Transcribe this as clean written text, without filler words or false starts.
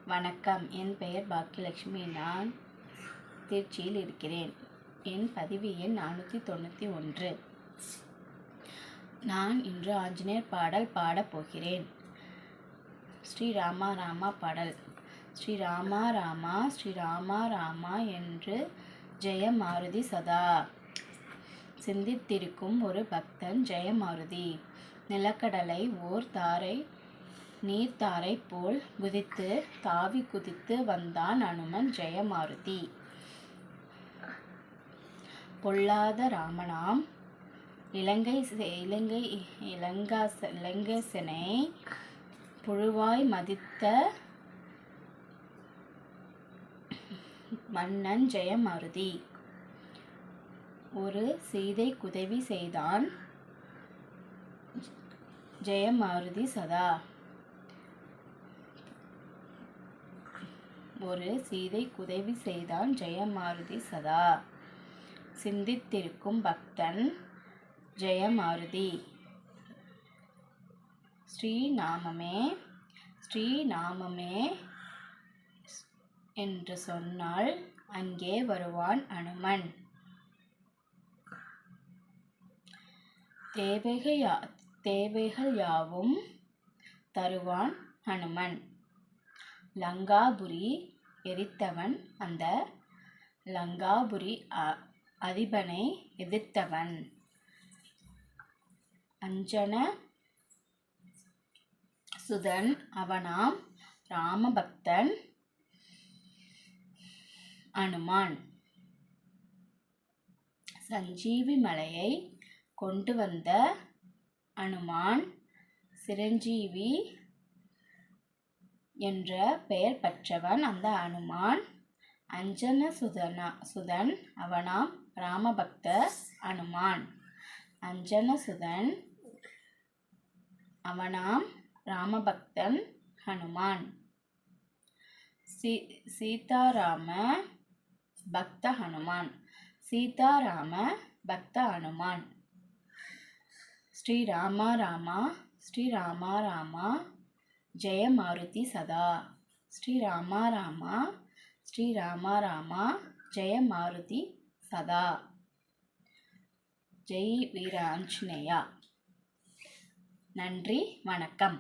வணக்கம். என் பெயர் பாக்கியலட்சுமி. நான் திருச்சியில் இருக்கிறேன். என் பதிவு எண் 491. நான் இன்று ஆஞ்சநேயர் பாடல் பாடப் போகிறேன். ஸ்ரீ ராமா ராமா பாடல். ஸ்ரீ ராமா ராமா ஸ்ரீ ராமா ராமா என்று ஜெயமாருதி சதா சிந்தித்திருக்கும் ஒரு பக்தன் ஜெயமாருதி. நிலக்கடலை ஓர் தாரை நீர்த்தாரை போல் குதித்து தாவி குதித்து வந்தான் அனுமன் ஜெயமாருதி. பொல்லாத ராமனாம் இலங்கேசனை புழுவாய் மதித்த மன்னன் ஜெயமாருதி. ஒரு சீதைக்கு உதவி செய்தான் ஜெயமாருதி சதா. ஒரு சீதைக்கு உதவி செய்தான் ஜெயமாருதி சதா. சிந்தித்திருக்கும் பக்தன் ஜெயமாருதி. ஸ்ரீநாமமே என்று சொன்னால் அங்கே வருவான் அனுமன். தேவைகள் யாவும் தருவான் அனுமன். லங்காபுரி எரித்தவன், அந்த லங்காபுரி அதிபனை எதிர்த்தவன். அஞ்சன சுதன் அவனாம் ராமபக்தன் அனுமான். சஞ்சீவி மலையை கொண்டு வந்த அனுமான். சிரஞ்சீவி என்ற பெயர் பெற்றவன் அந்த அனுமான். அஞ்சன சுதன் அவனாம் ராமபக்த அனுமான். அஞ்சன சுதன் அவனாம் ராமபக்தன் ஹனுமான். சீதாராம பக்த ஹனுமான். சீதாராம பக்த ஹனுமான். ஸ்ரீ ராமா ராமா ஸ்ரீ ராமா ராமா ஜெயமாருதி சதா. ஸ்ரீ ராமா ராமா ஸ்ரீ ராமா ராமா ஜெயமாருதி சதா. ஜெய் வீர ஆஞ்சநேயா. நன்றி, வணக்கம்.